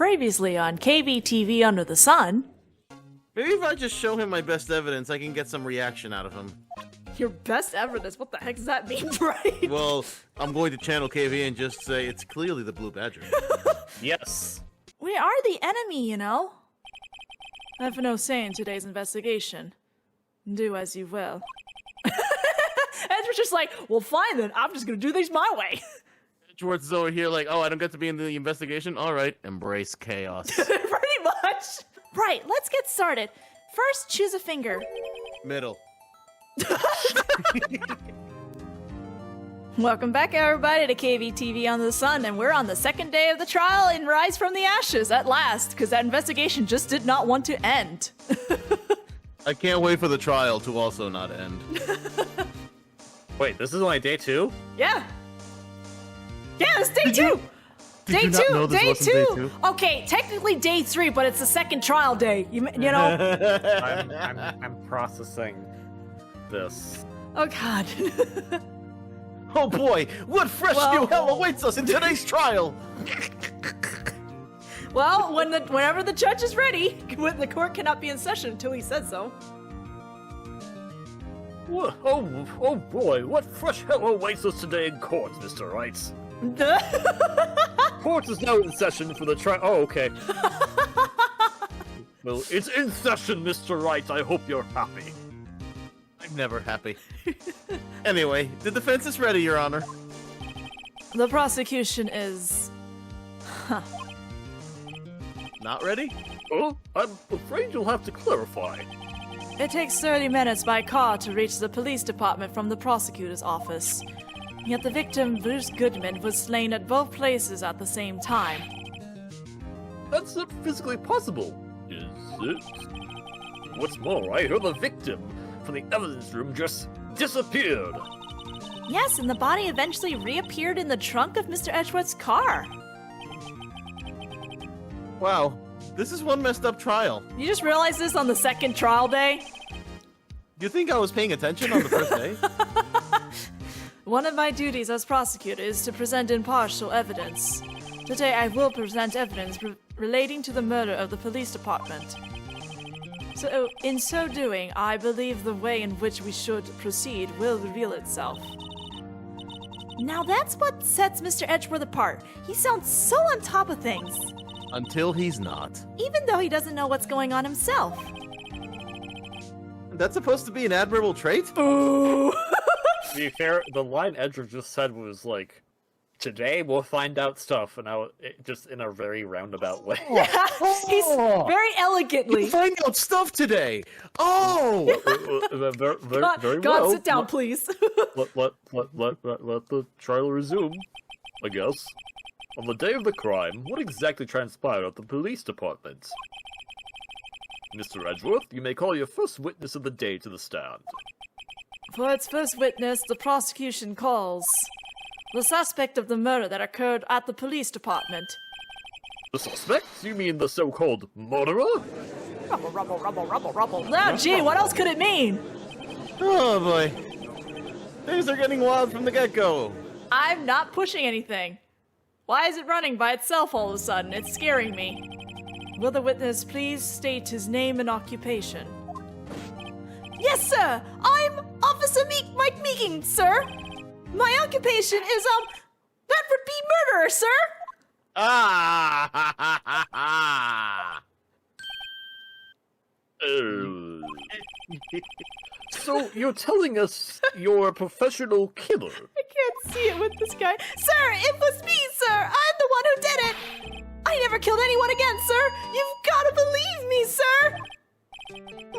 Previously on KBTV Under the Sun. Maybe if I just show him my best evidence, I can get some reaction out of him. Your best evidence? What the heck does that mean, Wright? Well, I'm going to channel KV and just say it's clearly the Blue Badger. Yes. We are the enemy, you know. I have no say in today's investigation. Do as you will. Edward's just like, well, fine then. I'm just gonna do things my way. Schwartz is over here like, oh, I don't get to be in the investigation? All right, embrace chaos. Pretty much. Right, let's get started. First, choose a finger. Middle. Welcome back, everybody, to KVTV Under the Sun, and we're on the second day of the trial in Rise from the Ashes at last, because that investigation just did not want to end. I can't wait for the trial to also not end. Wait, this is only day 2? Yeah. Yeah, it's day 2. Did you not know this wasn't day 2? Okay, technically day 3, but it's the second trial day. You know. I'm processing this. Oh God. Oh boy, what fresh new hell awaits us in today's trial? Well, whenever the judge is ready, the court cannot be in session until he says so. Oh boy, what fresh hell awaits us today in court, Mr. Wright? Court is now in session for the trial. Oh, okay. Well, it's in session, Mr. Wright. I hope you're happy. I'm never happy. Anyway, the defense is ready, Your Honor. The prosecution is... Not ready? Oh, I'm afraid you'll have to clarify. It takes 30 minutes by car to reach the police department from the prosecutor's office. Yet the victim, Bruce Goodman, was slain at both places at the same time. That's not physically possible, is it? What's more, I heard the victim from the evidence room just disappeared. Yes, and the body eventually reappeared in the trunk of Mr. Edgeworth's car. Wow, this is one messed up trial. You just realized this on the second trial day? Do you think I was paying attention on the first day? One of my duties as prosecutor is to present impartial evidence. Today I will present evidence relating to the murder of the police department. So, in so doing, I believe the way in which we should proceed will reveal itself. Now that's what sets Mr. Edgeworth apart. He sounds so on top of things. Until he's not. Even though he doesn't know what's going on himself. That's supposed to be an admirable trait? Ooh. To be fair, the line Edgeworth just said was like, today we'll find out stuff, and just in a very roundabout way. He's very elegantly. We'll find out stuff today! Oh! Very God, well. sit down, please. Let the trial resume, I guess. On the day of the crime, what exactly transpired at the police department? Mr. Edgeworth, you may call your first witness of the day to the stand. For its first witness, the prosecution calls the suspect of the murder that occurred at the police department. The suspect? You mean the so-called murderer? Rubble. Oh, gee, what else could it mean? Oh boy. Things are getting wild from the get-go. I'm not pushing anything. Why is it running by itself all of a sudden? It's scaring me. Will the witness please state his name and occupation? Yes, sir! I'm Officer Mike Meekins, sir! My occupation is, that would be murderer, sir! So, you're telling us you're a professional killer? I can't see it with this guy. Sir, it was me, sir! I'm the one who did it! I never killed anyone again, sir! You've gotta believe me, sir!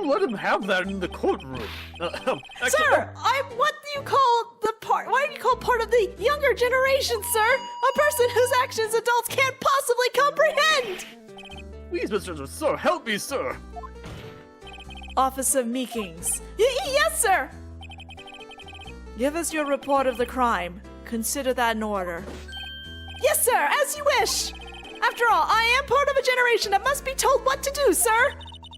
Let him have that in the courtroom. Sir, I'm what do you call the part? Why do you call part of the younger generation, sir? A person whose actions adults can't possibly comprehend! Please, Mr. Sir, help me, sir! Officer Meekins. Yes, sir! Give us your report of the crime. Consider that in order. Yes, sir, as you wish! After all, I am part of a generation that must be told what to do, sir!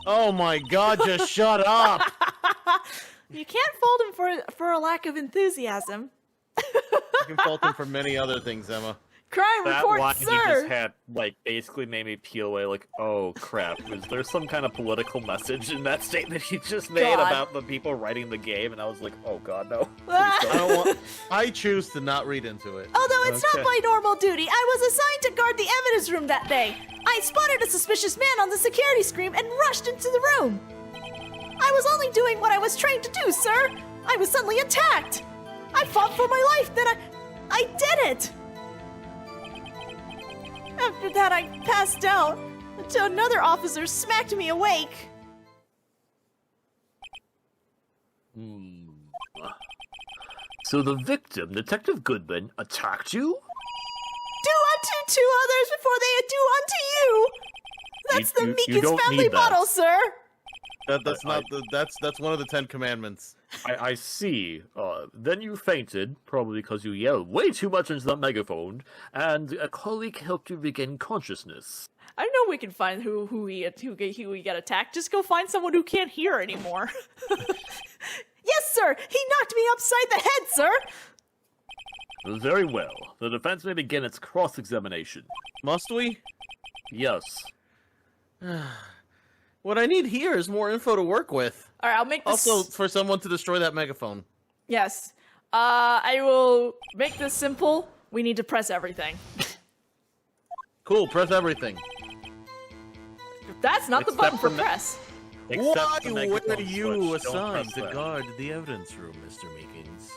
Oh my god, just shut up! You can't fault him for a lack of enthusiasm. You can fault him for many other things, Emma. Crime That report, line you sir! just had, like, basically made me peel away, like, oh crap, is there some kind of political message in that statement he just made God. about the people writing the game? And I was like, oh god, no. I choose to not read into it. Although it's Okay. not my normal duty, I was assigned to guard the evidence room that day. I spotted a suspicious man on the security screen and rushed into the room. I was only doing what I was trained to do, sir. I was suddenly attacked. I fought for my life, then I did it. After that, I passed out until another officer smacked me awake. So the victim, Detective Goodman, attacked you? Do unto two others before they do unto you. That's the You Meekins don't family need that. motto, sir. That's not the that's one of the 10 Commandments. I see. Then you fainted, probably because you yelled way too much into that megaphone, and a colleague helped you regain consciousness. I know we can find who we got attacked. Just go find someone who can't hear anymore. Yes, sir. He knocked me upside the head, sir. Very well. The defense may begin its cross-examination. Must we? Yes. What I need here is more info to work with. All right, I'll make this. Also, for someone to destroy that megaphone. Yes. I will make this simple. We need to press everything. Cool, press everything. That's not the Except button for for press. Except Why the were megaphone you switch. Don't assigned press to that. guard the evidence room, Mr. Meekins?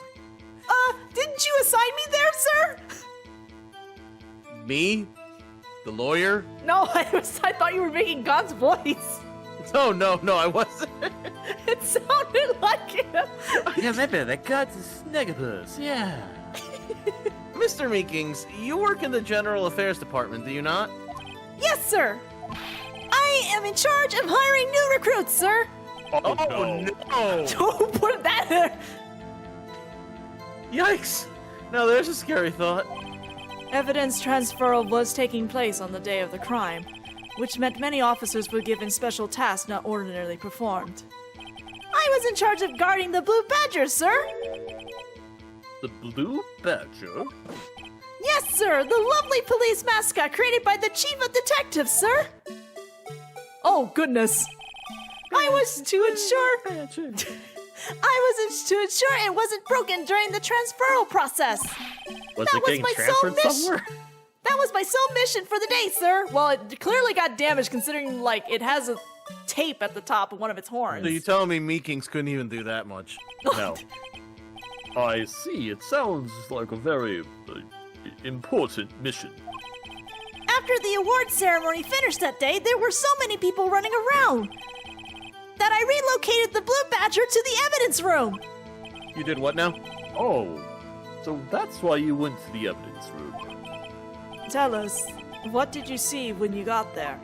Didn't you assign me there, sir? Me? The lawyer? No, I thought you were making God's voice. No, I wasn't. It sounded like him. Yeah, maybe that got the Snagabus, yeah. Mr. Meekins, you work in the General Affairs Department, do you not? Yes, sir. I am in charge of hiring new recruits, sir. Oh, no! Don't put that there. Yikes! Now there's a scary thought. Evidence transferal was taking place on the day of the crime, which meant many officers were given special tasks not ordinarily performed. I was in charge of guarding the Blue Badger, sir. The Blue Badger? Yes, sir, the lovely police mascot created by the Chief of Detectives, sir. Oh, goodness. I was to ensure it wasn't broken during the transferal process. Was That it was getting my sole transferred mission. somewhere? That was my sole mission for the day, sir. Well, it clearly got damaged considering, like, it has a tape at the top of one of its horns. So you telling me Meekins couldn't even do that much? No. I see. It sounds like a very important mission. After the award ceremony finished that day, there were so many people running around that I relocated the Blue Badger to the evidence room. You did what now? Oh, so that's why you went to the evidence room. Tell us, what did you see when you got there?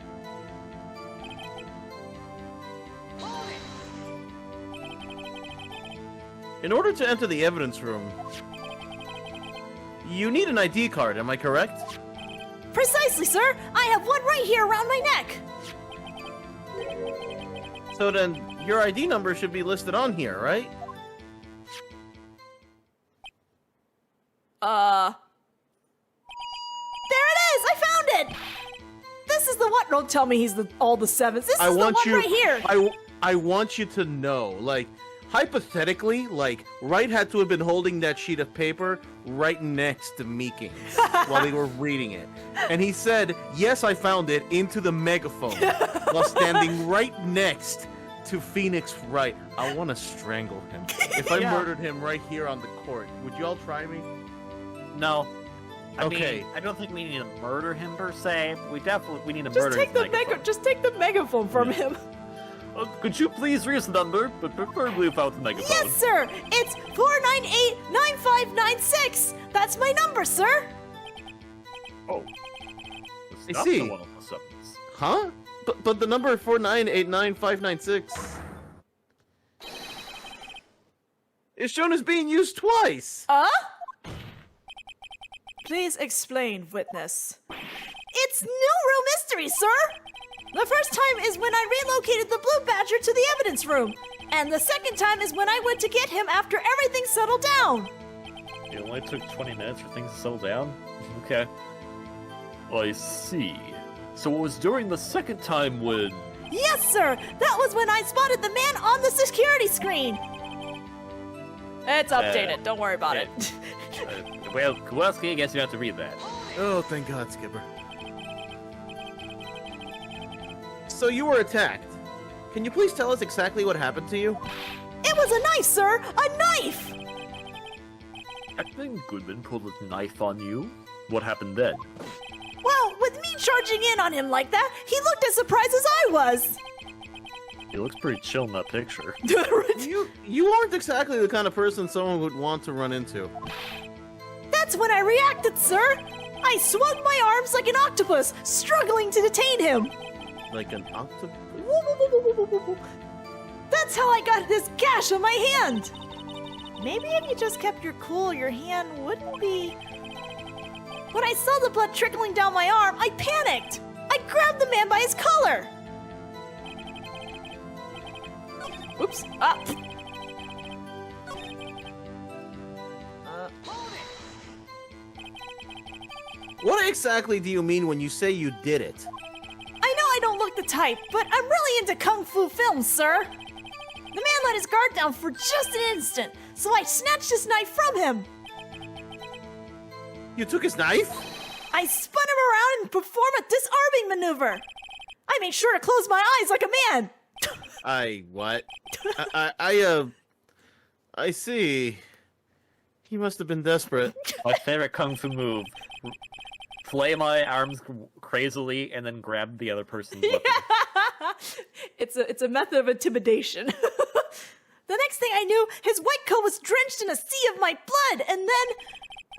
In order to enter the evidence room, you need an ID card, am I correct? Precisely, sir. I have one right here around my neck. So then, your ID number should be listed on here, right? There it is! I found it! This is the one. Don't tell me he's all the sevens. This is the one right here. I want you to know, like, hypothetically, like, Wright had to have been holding that sheet of paper right next to Meekins while they were reading it. And he said, yes, I found it, into the megaphone while standing right next to Phoenix Wright. I want to strangle him. If I murdered him right here on the court, would you all try me? No. I Okay. mean, I don't think we need to murder him per se. We need to Just murder take his the megaphone. just take the megaphone from him. Could you please read the number, but preferably without the megaphone? Yes, sir. It's 498-9596. That's my number, sir. Oh. I It's not see. the one on the sevens. Huh? But the number 4989596 is shown as being used twice. Please explain, witness. It's no real mystery, sir. The first time is when I relocated the Blue Badger to the evidence room. And the second time is when I went to get him after everything settled down. It only took 20 minutes for things to settle down? Okay. I see. So it was during the second time when... Yes, sir! That was when I spotted the man on the security screen! It's updated, don't worry about it. Well, Kowalski, I guess you have to read that. Oh, thank God, Skipper. So you were attacked. Can you please tell us exactly what happened to you? It was a knife, sir! A knife! Captain Goodman pulled a knife on you? What happened then? Well, with me charging in on him like that, he looked as surprised as I was! He looks pretty chill in that picture. You aren't exactly the kind of person someone would want to run into. That's when I reacted, sir! I swung my arms like an octopus, struggling to detain him! Like an octopus? That's how I got this gash on my hand! Maybe if you just kept your cool, your hand wouldn't be... When I saw the blood trickling down my arm, I panicked! I grabbed the man by his collar! Oops. Ah! What exactly do you mean when you say you did it? I know I don't look the type, but I'm really into kung fu films, sir! The man let his guard down for just an instant, so I snatched his knife from him! You took his knife? I spun him around and performed a disarming maneuver! I made sure to close my eyes like a man! What? I see. He must have been desperate. My favorite kung fu move. Flay my arms crazily and then grab the other person's weapon. It's a method of intimidation. The next thing I knew, his white coat was drenched in a sea of my blood, and then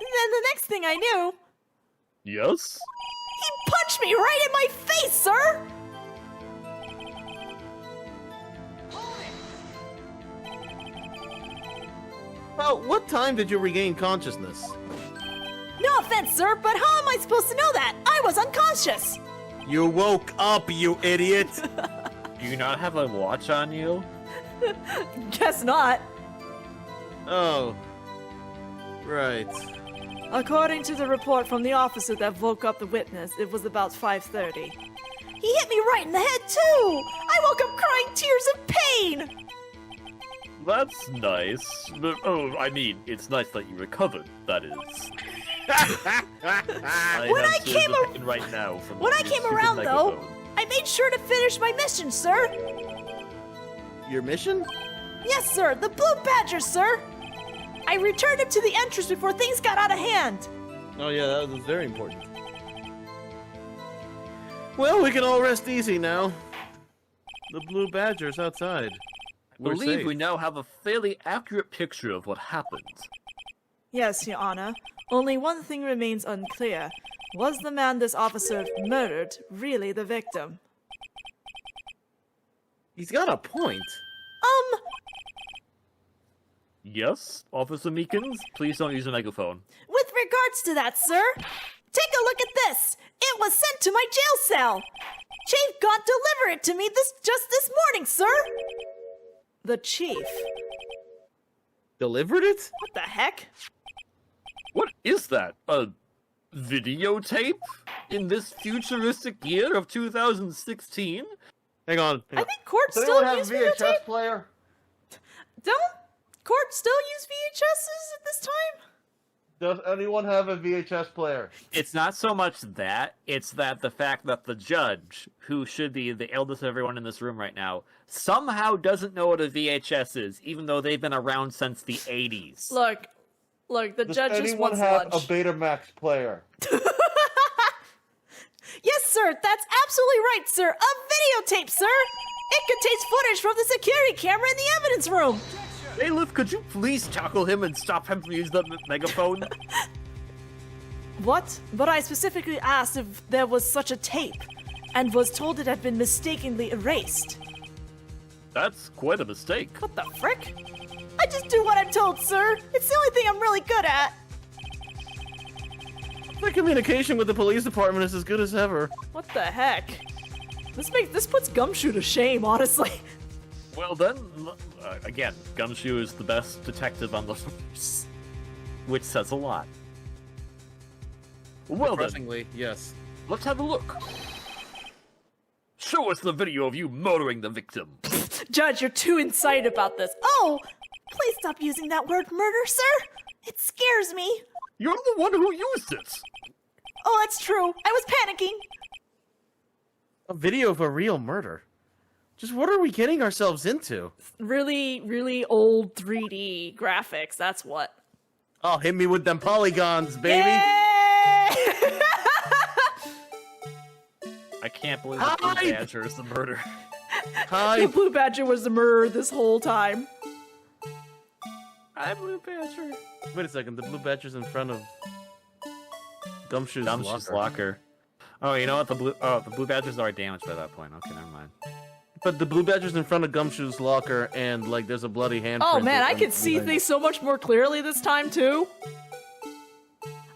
the next thing I knew... Yes? He punched me right in my face, sir! Well, what time did you regain consciousness? No offense, sir, but how am I supposed to know that? I was unconscious! You woke up, you idiot! Do you not have a watch on you? Guess not. Oh. Right. According to the report from the officer that woke up the witness, it was about 5:30. He hit me right in the head, too! I woke up crying tears of pain! That's nice. But, I mean, it's nice that you recovered, that is. When I came right now from When I your came stupid around, though, megaphone. I made sure to finish my mission, sir! Your mission? Yes, sir, the Blue Badger, sir! I returned him to the entrance before things got out of hand! Oh yeah, that was very important. Well, we can all rest easy now. The Blue Badger's outside. I We're believe safe. we now have a fairly accurate picture of what happened. Yes, Your Honor. Only one thing remains unclear. Was the man this officer murdered really the victim? He's got a point. Yes, Officer Meekins, please don't use a megaphone. With regards to that, sir, take a look at this! It was sent to my jail cell! Chief Gaunt delivered it to me just this morning, sir! The chief? Delivered it? What the heck? What is that? A videotape? In this futuristic year of 2016? Hang on. I think courts still use videotape. player? Don't courts still use VHSs at this time? Does anyone have a VHS player? It's not so much that, it's that the fact that the judge, who should be the eldest of everyone in this room right now, somehow doesn't know what a VHS is, even though they've been around since the 80s. Look, the judge just wants lunch. Betamax player? Yes, sir, that's absolutely right, sir. A videotape, sir. It contains footage from the security camera in the evidence room. Bailiff, could you please tackle him and stop him from using the megaphone? What? But I specifically asked if there was such a tape, and was told it had been mistakenly erased. That's quite a mistake. What the frick? I just do what I'm told, sir. It's the only thing I'm really good at. The communication with the police department is as good as ever. What the heck? This puts Gumshoe to shame, honestly. Well then, again, Gumshoe is the best detective on the force, which says a lot. Well then, Surprisingly, yes. Let's have a look. Show us the video of you murdering the victim. Judge, you're too excited about this. Oh, please stop using that word murder, sir. It scares me. You're the one who used it. Oh, that's true. I was panicking. A video of a real murder. Just what are we getting ourselves into? Really, really old 3D graphics, that's what. Oh, hit me with them polygons, baby. Yay! I can't believe the Blue Badger is the murder. Hi. The Blue Badger was the murderer this whole time. Hi, Blue Badger. Wait a second, the Blue Badger's in front of Gumshoe's locker. Oh, you know what? The Blue Badger's already damaged by that point. Okay, never mind. But the Blue Badger's in front of Gumshoe's locker, and like there's a bloody handprint. Oh man, I can see things so much more clearly this time too.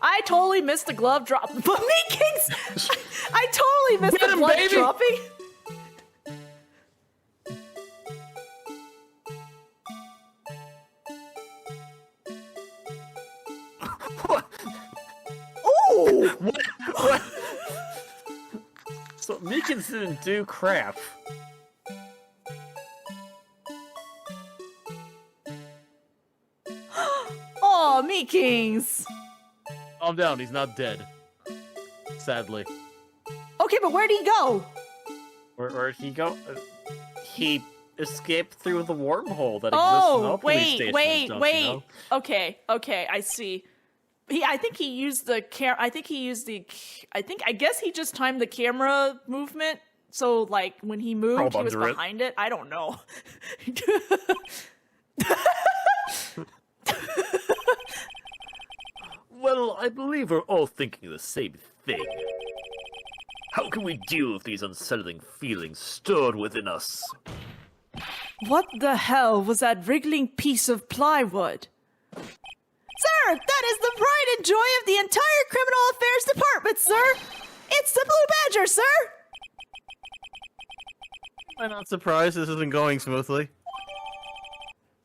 I totally missed the glove drop. But Meekins! I totally missed the glove dropping. Ooh! What? So Meekins didn't do crap. Oh, Meekins! Calm down, he's not dead. Sadly. Okay, but where'd he go? Where'd he go? He escaped through the wormhole that exists in all police stations. wait. You know? Okay, I see. I guess he just timed the camera movement. So, like, when he moved, he was behind it. I don't know. Well, I believe we're all thinking the same thing. How can we deal with these unsettling feelings stored within us? What the hell was that wriggling piece of plywood? Sir, that is the pride and joy of the entire Criminal Affairs Department, sir. It's the Blue Badger, sir. I'm not surprised this isn't going smoothly.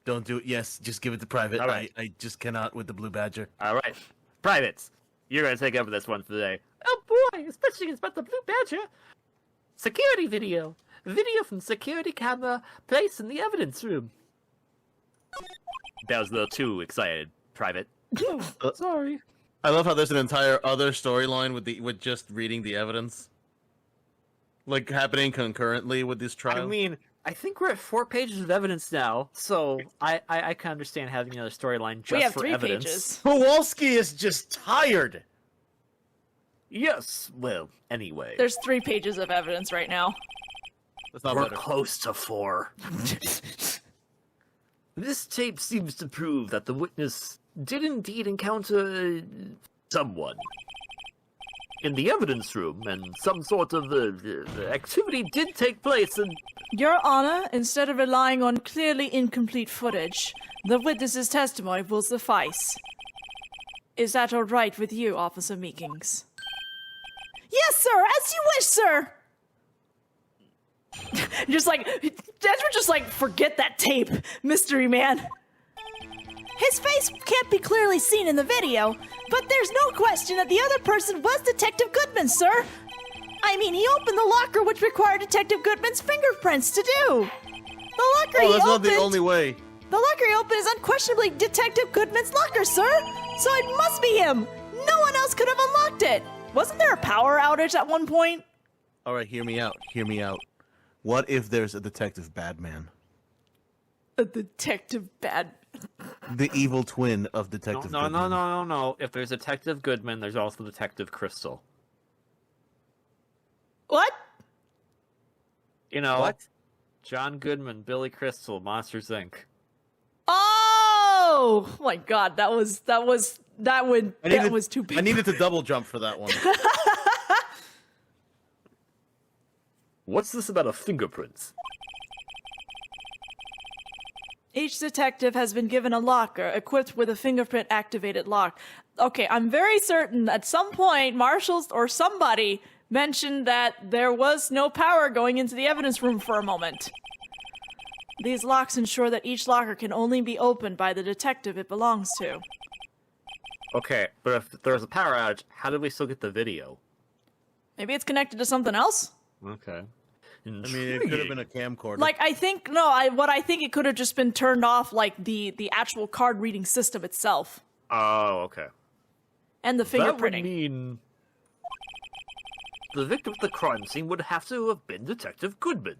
Don't do it. Yes, just give it to Private. All right. I just cannot with the Blue Badger. All right, privates, you're gonna take over this one today. Oh boy, especially about the Blue Badger. Security video. Video from security camera placed in the evidence room. That was a little too excited, Private. Sorry. I love how there's an entire other storyline with just reading the evidence, like happening concurrently with this trial. I mean, I think we're at 4 pages of evidence now, so I can understand having another storyline just We have for 3 evidence. pages. Kowalski is just tired. Yes, well, anyway. There's 3 pages of evidence right now. That's not We're better. close to 4. This tape seems to prove that the witness did indeed encounter someone in the evidence room, and some sort of activity did take place, and Your Honor, instead of relying on clearly incomplete footage, the witness's testimony will suffice. Is that all right with you, Officer Meekins? Yes, sir, as you wish, sir. Just like, forget that tape, mystery man. His face can't be clearly seen in the video, but there's no question that the other person was Detective Goodman, sir. I mean, he opened the locker which required Detective Goodman's fingerprints to do. The locker he that's not opened... the only way. The locker he opened is unquestionably Detective Goodman's locker, sir. So it must be him. No one else could have unlocked it. Wasn't there a power outage at one point? All right, hear me out. Hear me out. What if there's a Detective Badman? A Detective Bad... The evil twin of Detective Goodman. No. If there's Detective Goodman, there's also Detective Crystal. What? You know, What? John Goodman, Billy Crystal, Monsters Inc. Oh my God, that was too big. I needed to double jump for that one. What's this about a fingerprint? Each detective has been given a locker equipped with a fingerprint-activated lock. Okay, I'm very certain at some point marshals or somebody mentioned that there was no power going into the evidence room for a moment. These locks ensure that each locker can only be opened by the detective it belongs to. Okay, but if there's a power outage, how did we still get the video? Maybe it's connected to something else? Okay. I mean, it could have been a camcorder. Like, I think it could have just been turned off, like, the actual card reading system itself. Oh, okay. And the That would fingerprinting. mean the victim of the crime scene would have to have been Detective Goodman.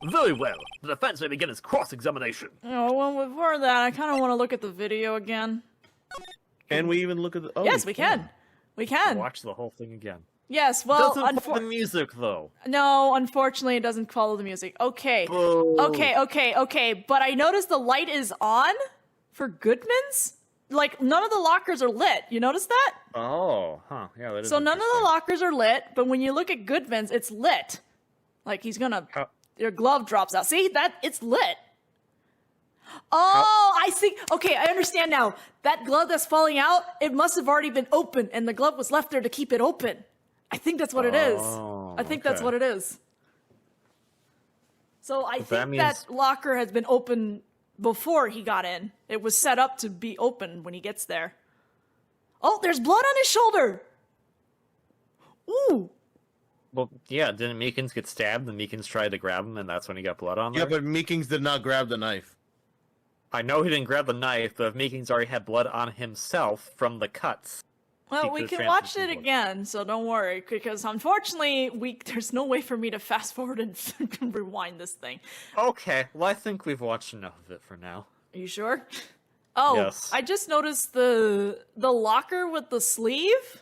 Very well. The defense may begin its cross-examination. Oh, well, before that, I kind of want to look at the video again. Can we even look at the... Oh, Yes, we can. We can. Watch the whole thing again. Yes, well, Doesn't follow the music, though. no, unfortunately, it doesn't follow the music. Okay. Boo. Okay. But I noticed the light is on for Goodman's. Like, none of the lockers are lit. You notice that? Oh, huh. Yeah, that is So none of the interesting. lockers are lit, but when you look at Goodman's, it's lit. Like, he's gonna... How- Your glove drops out. See? It's lit. Oh, I see. Okay, I understand now. That glove that's falling out, it must have already been open, and the glove was left there to keep it open. I think that's what it is. Oh, I think that's okay. what it is. So I that think means- that locker has been open before he got in. It was set up to be open when he gets there. Oh, there's blood on his shoulder. Ooh. Well, yeah, didn't Meekins get stabbed and Meekins tried to grab him and that's when he got blood on there? Yeah, but Meekins did not grab the knife. I know he didn't grab the knife, but if Meekins already had blood on himself from the cuts... Well, He we could've can transferred watch some it blood. again, so don't worry, because unfortunately, there's no way for me to fast forward and rewind this thing. Okay, well I think we've watched enough of it for now. Are you sure? Oh, Yes. I just noticed the locker with the sleeve.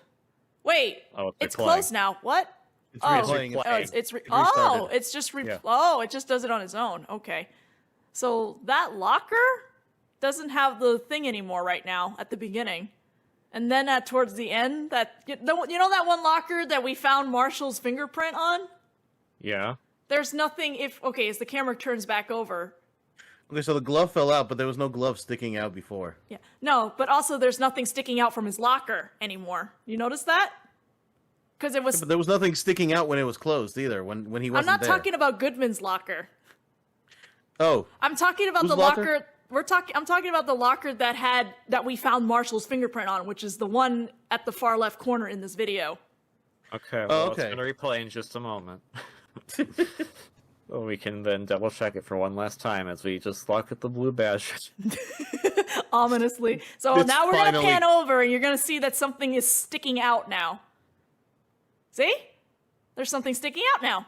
Wait, Oh, it's replaying. closed now. What? It's Oh, replaying. replaying. oh, it's restarted. oh, it's just Yeah. oh, it just does it on its own. Okay, so that locker doesn't have the thing anymore right now at the beginning, and then towards the end, you know that one locker that we found Marshall's fingerprint on. Yeah? There's nothing. As the camera turns back over. Okay, so the glove fell out, but there was no glove sticking out before. Yeah. No, but also there's nothing sticking out from his locker anymore. You notice that? Because it was. But there was nothing sticking out when it was closed either, when he I'm wasn't not there. talking about Goodman's locker. Oh, I'm talking about Whose the locker? locker. I'm talking about the locker that we found Marshall's fingerprint on, which is the one at the far left corner in this video. Okay, well okay. it's gonna replay in just a moment. Well, we can then double check it for one last time as we just look at the blue badge. Ominously. So It's now we're gonna finally- pan over, and you're gonna see that something is sticking out now. See? There's something sticking out now.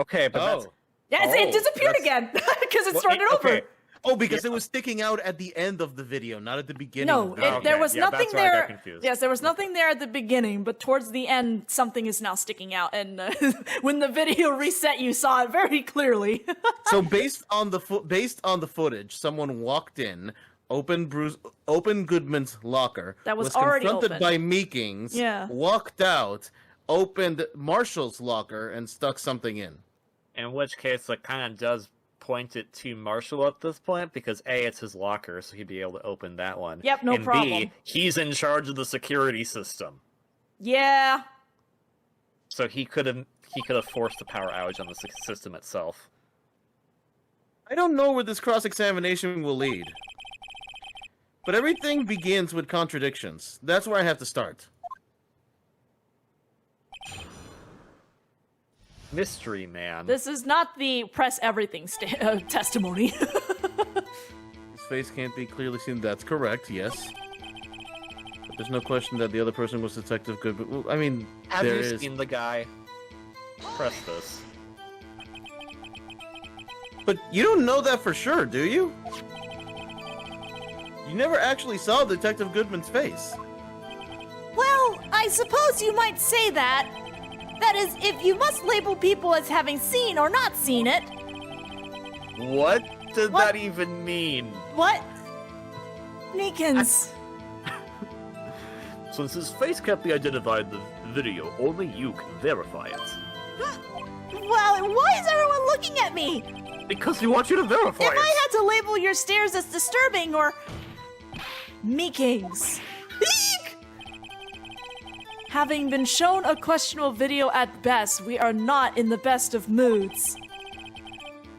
Okay, but that's... Yeah, it Oh, disappeared that's- again because it Well, started over. okay. Oh, because it was sticking out at the end of the video, not at the beginning. No, of the video. there was Yeah, nothing that's where I got there. confused. Yes, there was nothing there at the beginning, but towards the end, something is now sticking out. And when the video reset, you saw it very clearly. So based on the footage, someone walked in, opened Goodman's locker, That was already confronted open. by Meekins, Yeah. walked out, opened Marshall's locker, and stuck something in. In which case, it kind of does point it to Marshall at this point, because A, it's his locker, so he'd be able to open that one. Yep, no and problem. B, he's in charge of the security system. Yeah. So he could have forced a power outage on the system itself. I don't know where this cross-examination will lead. But everything begins with contradictions. That's where I have to start. Mystery Man. This is not the press everything testimony. His face can't be clearly seen. That's correct, yes. But there's no question that the other person was Detective Goodman. Well, I mean, Have there you is... seen the guy? Press this. But you don't know that for sure, do you? You never actually saw Detective Goodman's face. Well, I suppose you might say that. That is, if you must label people as having seen or not seen it. What did What? that even mean? What? Meekins. Since his face can't be identified in the video, only you can verify it. Well, why is everyone looking at me? Because we want you to verify If it. I had to label your stares as disturbing or... Meekins. Eek! Having been shown a questionable video at best, we are not in the best of moods.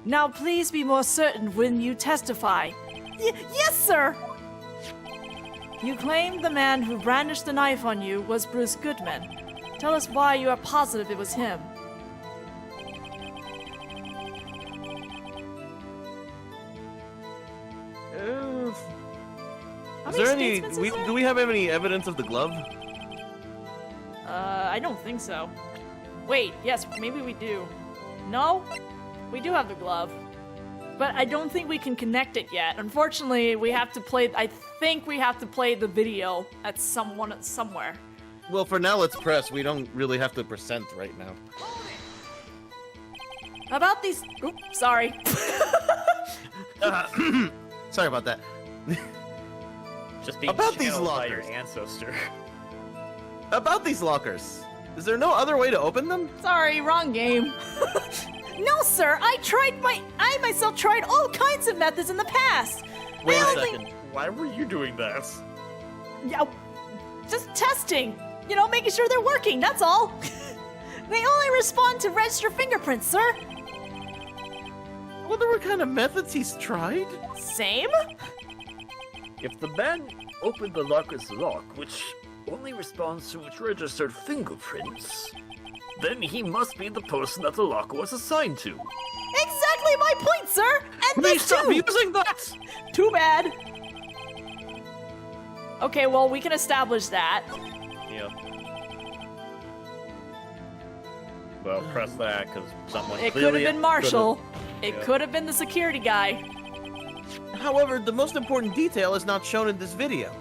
Now please be more certain when you testify. Yes, sir! You claim the man who brandished the knife on you was Bruce Goodman. Tell us why you are positive it was him. How Is there many any? statements is there? Do we have any evidence of the glove? I don't think so. Wait, yes, maybe we do. No? We do have the glove. But I don't think we can connect it yet. Unfortunately, we have to play. I think we have to play the video at somewhere. Well, for now, let's press. We don't really have to percent right now. How about these? Oops, sorry. Sorry about that. Just being About these channeled by your lockers. ancestor. About these lockers. Is there no other way to open them? Sorry, wrong game. No, sir. I myself tried all kinds of methods in the past. Wait a only- second. Why were you doing that? Yeah, just testing. You know, making sure they're working. That's all. They only respond to register fingerprints, sir. Wonder what kind of methods he's tried? Same? If the man opened the locker's lock, which only responds to its registered fingerprints, then he must be the person that the locker was assigned to. Exactly my point, sir. And Please this stop too. using that! Too bad. Okay, well, we can establish that. Yeah. Well, press that, because someone It could clearly have been Marshall. It Yeah. could have been the security guy. However, the most important detail is not shown in this video.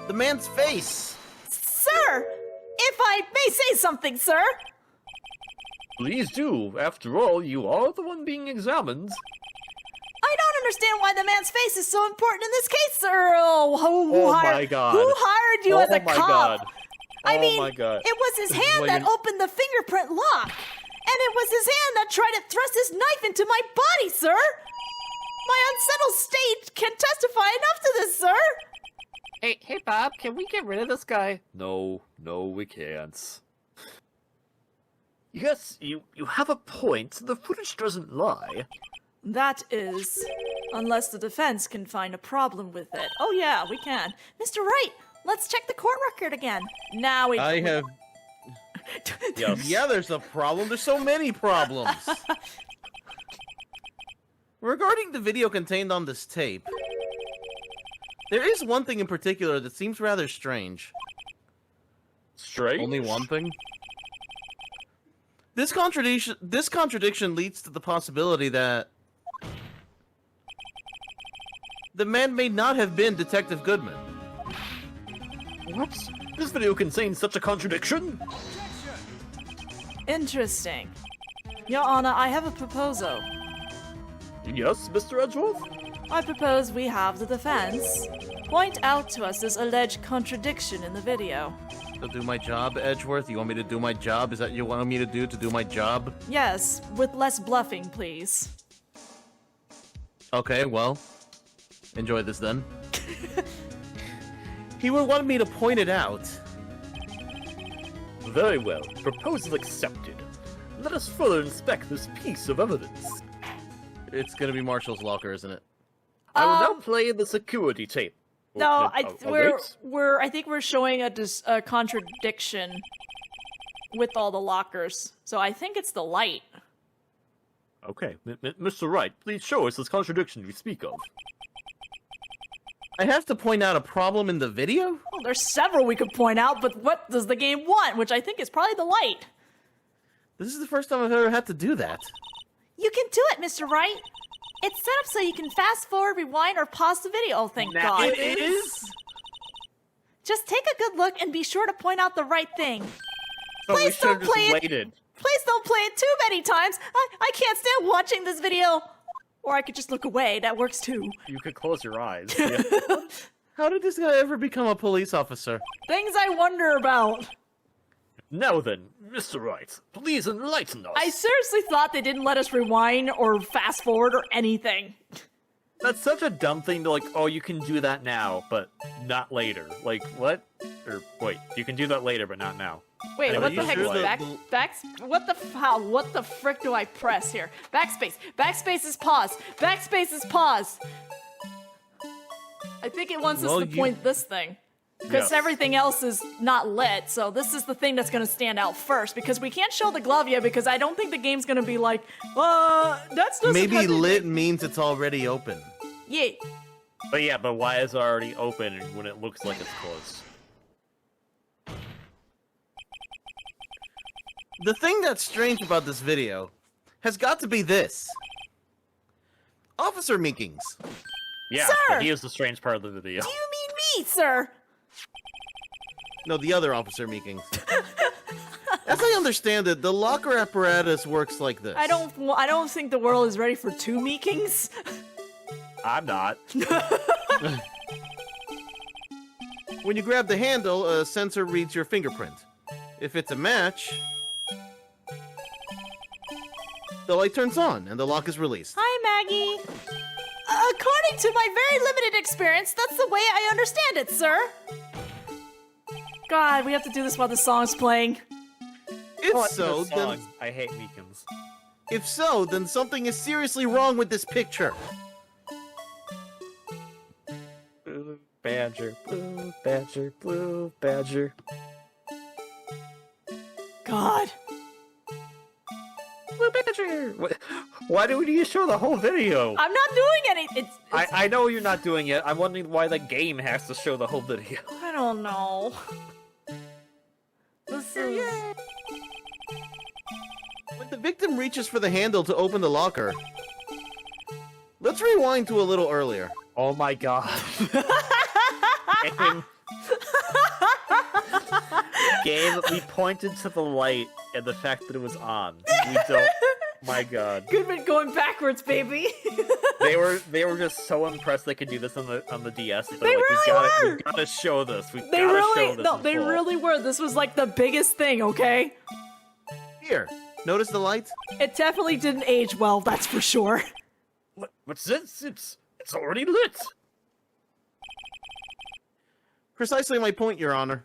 The man's face. Sir, if I may say something, sir. Please do. After all, you are the one being examined. I don't understand why the man's face is so important in this case, sir. Oh, who Oh hired, my God. Who hired you as a my cop? God. I Oh mean, my God. it was his This is hand like that an- opened the fingerprint lock. And it was his hand that tried to thrust his knife into my body, sir. My unsettled state can testify enough to this, sir. Hey, Bob, can we get rid of this guy? No, we can't. Yes, you have a point. The footage doesn't lie. That is, unless the defense can find a problem with it. Oh yeah, we can. Mr. Wright, let's check the court record again. Now we. I have. Yes. Yeah, there's a problem. There's so many problems. Regarding the video contained on this tape, there is one thing in particular that seems rather strange. Strange? Only one thing? This contradiction leads to the possibility that the man may not have been Detective Goodman. What? This video contains such a contradiction? Interesting. Your Honor, I have a proposal. Yes, Mr. Edgeworth? I propose we have the defense point out to us this alleged contradiction in the video. To do my job, Edgeworth? You want me to do my job? Is that what you want me to do my job? Yes, with less bluffing, please. Okay, well, enjoy this then. He would want me to point it out. Very well. Proposal accepted. Let us further inspect this piece of evidence. It's gonna be Marshall's locker, isn't it? I will now play the security tape. No, Wait. I think we're showing a contradiction with all the lockers. So I think it's the light. Okay, Mr. Wright, please show us this contradiction you speak of. I have to point out a problem in the video? Well, there's several we could point out, but what does the game want? Which I think is probably the light. This is the first time I've ever had to do that. You can do it, Mr. Wright. It's set up so you can fast forward, rewind, or pause the video. Oh, thank God. It is? Just take a good look and be sure to point out the right thing. Oh, we Please should have don't just play it. waited. Please don't play it too many times. I can't stand watching this video. Or I could just look away. That works too. You could close your eyes. Yeah. How did this guy ever become a police officer? Things I wonder about. Now then, Mr. Wright, please enlighten us. I seriously thought they didn't let us rewind or fast forward or anything. That's such a dumb thing to oh, you can do that now, but not later. Like, what? Or, wait, you can do that later, but not now. Wait, Anyway, what the you heck should, is what the frick do I press here? Backspace. Backspace is pause. Backspace is pause. I think it wants us Well, to point this thing. Because everything else is not lit, so this is the thing that's gonna stand out first, because we can't show the glove yet, because I don't think the game's gonna be like, that's just Maybe lit means it's already open. Yeah. But why is it already open when it looks like it's closed? The thing that's strange about this video has got to be this. Officer Meekins. Yeah, Sir! but he is the strange part of the video. Do you mean me, sir? No, the other Officer Meekins. As I understand it, the locker apparatus works like this. I don't think the world is ready for 2 Meekins. I'm not. When you grab the handle, a sensor reads your fingerprint. If it's a match, the light turns on and the lock is released. Hi, Maggie. According to my very limited experience, that's the way I understand it, sir. God, we have to do this while the song's playing. If so, then I hate Meekins. if so, then something is seriously wrong with this picture. Blue badger, blue badger, blue badger. God. Blue badger! Why do we need to show the whole video? I'm not doing anything. I know you're not doing it. I'm wondering why the game has to show the whole video. I don't know. This is... When the victim reaches for the handle to open the locker, let's rewind to a little earlier. Oh my god. Game, we pointed to the light and the fact that it was on. We don't. My god. Goodman going backwards, baby. They were just so impressed they could do this on the DS. They're They like, really we gotta show this. We They gotta really, show this. no, in they full." really were. This was like the biggest thing, okay? Here, notice the light? It definitely didn't age well, that's for sure. What's this? It's already lit. Precisely my point, Your Honor.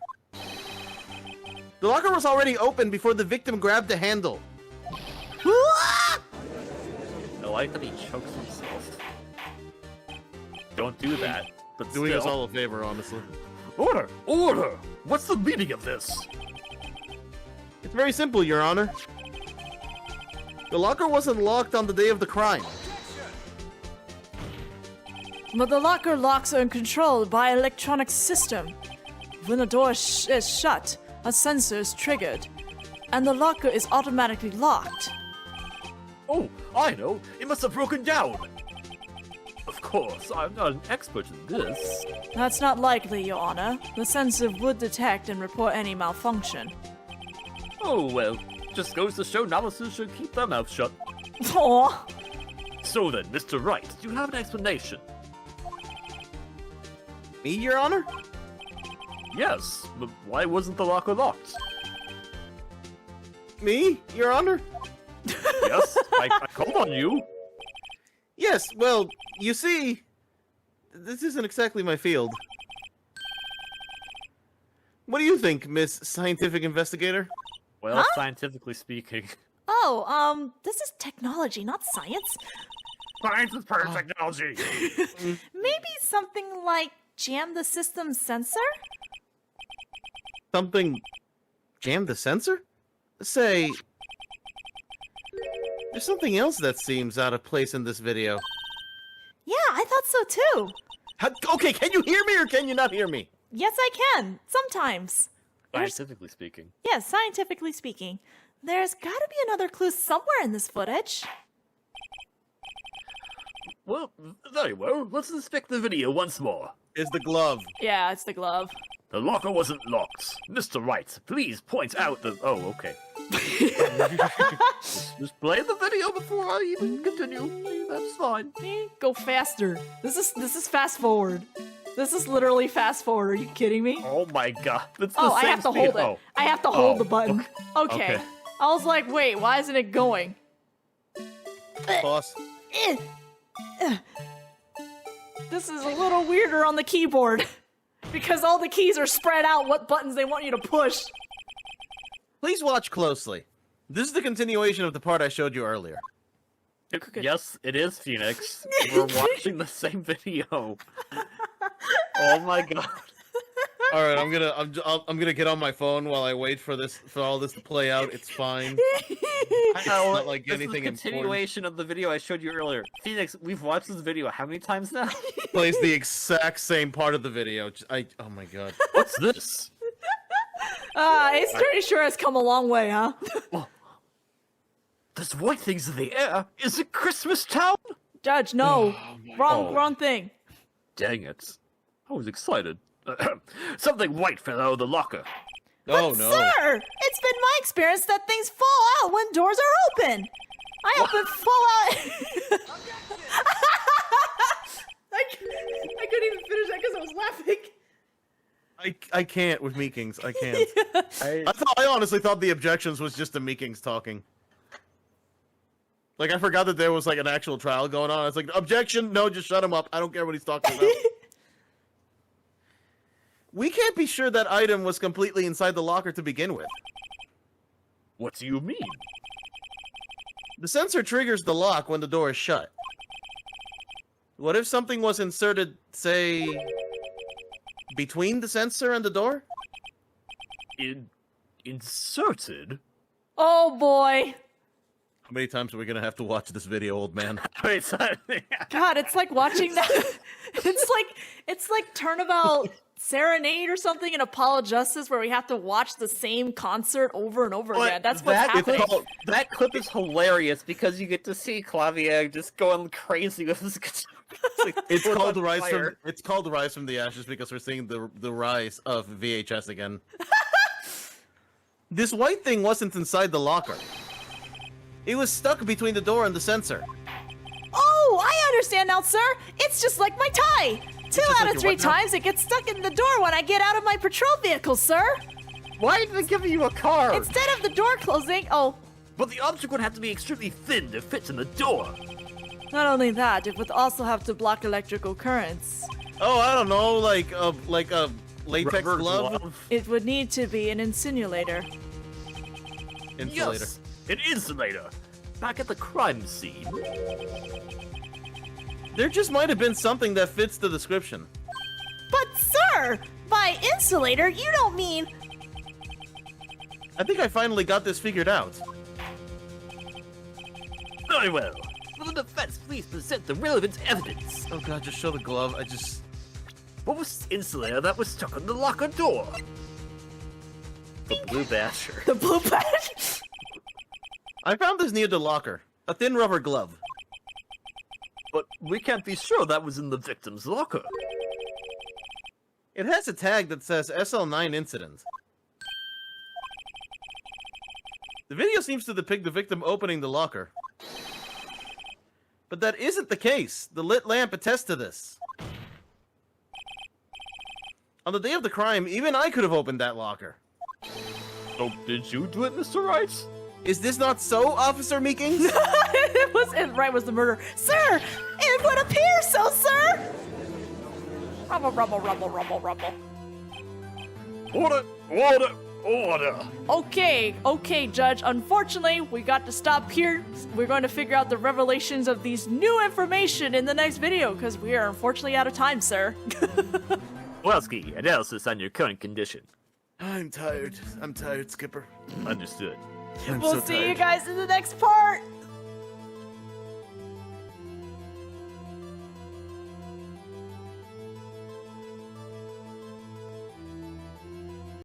The locker was already open before the victim grabbed the handle. I like that he chokes himself. Don't do that. But Doing still. us all a favor, honestly. Order! Order! What's the meaning of this? It's very simple, Your Honor. The locker wasn't locked on the day of the crime. But the locker locks are controlled by an electronic system. When the door is shut, a sensor is triggered, and the locker is automatically locked. Oh, I know. It must have broken down. Of course, I'm not an expert in this. That's not likely, Your Honor. The sensor would detect and report any malfunction. Oh well, just goes to show novices should keep their mouths shut. Aw. So then, Mr. Wright, do you have an explanation? Me, Your Honor? Yes, but why wasn't the locker locked? Me, Your Honor? Yes, I called on you. Yes, well, you see, this isn't exactly my field. What do you think, Miss Scientific Investigator? Well, scientifically speaking. Oh, this is technology, not science. Science is part of technology. Maybe something like jam the system sensor? Something jammed the sensor? Say, there's something else that seems out of place in this video. Yeah, I thought so too. Okay, can you hear me or can you not hear me? Yes, I can. Sometimes. Scientifically speaking. Yes, scientifically speaking. There's gotta be another clue somewhere in this footage. Well, very well. Let's inspect the video once more. Is the glove. Yeah, it's the glove. The locker wasn't locked. Mr. Wright, please point out the... Oh, okay. Just play the video before I even continue. That's fine. Go faster. This is fast forward. This is literally fast forward. Are you kidding me? Oh my god. It's the Oh, I same have to speed. hold it. Oh. I have to hold Oh, the button. Okay. Okay. I was like, wait, why isn't it going? Boss. This is a little weirder on the keyboard. Because all the keys are spread out what buttons they want you to push. Please watch closely. This is the continuation of the part I showed you earlier. Yes, it is Phoenix. We're watching the same video. Oh my god. All right, I'm gonna get on my phone while I wait for all this to play out. It's fine. It's not like This anything is a important. continuation of the video I showed you earlier. Phoenix, we've watched this video how many times now? Plays the exact same part of the video. Oh my god. What's this? It's pretty sure it's come a long way, huh? There's white things in the air. Is it Christmas Town? Judge, no. God. Wrong thing. Dang it. I was excited. Something white fell out of the locker. Oh no. Sir, it's been my experience that things fall out when doors are open. I often fall out. I couldn't even finish that because I was laughing. I can't with Meekins. I can't. I honestly thought the objections was just the Meekins talking. Like, I forgot that there was, like, an actual trial going on. It's like, objection, no, just shut him up. I don't care what he's talking about. We can't be sure that item was completely inside the locker to begin with. What do you mean? The sensor triggers the lock when the door is shut. What if something was inserted, say, between the sensor and the door? Inserted? Oh boy. How many times are we gonna have to watch this video, old man? Wait, sorry. God, it's like watching that. It's like Turnabout Serenade or something in Apollo Justice where we have to watch the same concert over and over again. That's what's happening. That clip is hilarious because you get to see Clavier just going crazy with his guitar. It's called the Rise from the Ashes because we're seeing the rise of VHS again. This white thing wasn't inside the locker. It was stuck between the door and the sensor. Oh, I understand now, sir. It's just like my tie. Two just out like of your 3 what now? times it gets stuck in the door when I get out of my patrol vehicle, sir. Why did they give you a car? Instead of the door closing, But the object would have to be extremely thin to fit in the door. Not only that, it would also have to block electrical currents. Oh, I don't know, like a latex Rubber glove? It would need to be an insulator. Insulator. Yes, an insulator. Back at the crime scene. There just might have been something that fits the description. but sir, by insulator, you don't mean... I think I finally got this figured out. Very well. Will the defense please present the relevant evidence? Oh god, just show the glove. What was the insulator that was stuck on the locker door? The blue basher. The blue patch? I found this near the locker. A thin rubber glove. But we can't be sure that was in the victim's locker. It has a tag that says SL9 incident. The video seems to depict the victim opening the locker. But that isn't the case. The lit lamp attests to this. On the day of the crime, even I could have opened that locker. Oh, did you do it, Mr. Wright? Is this not so, Officer Meekins? Wright was the murderer. Sir, it would appear so, sir. Rumble, rumble, rumble, rumble, rumble. Order! Order! Order! Okay, Judge. Unfortunately, we got to stop here. We're going to figure out the revelations of these new information in the next video, because we are unfortunately out of time, sir. Welski, analysis on your current condition. I'm tired. I'm tired, Skipper. Understood. I'm We'll so see you tired. guys in the next part.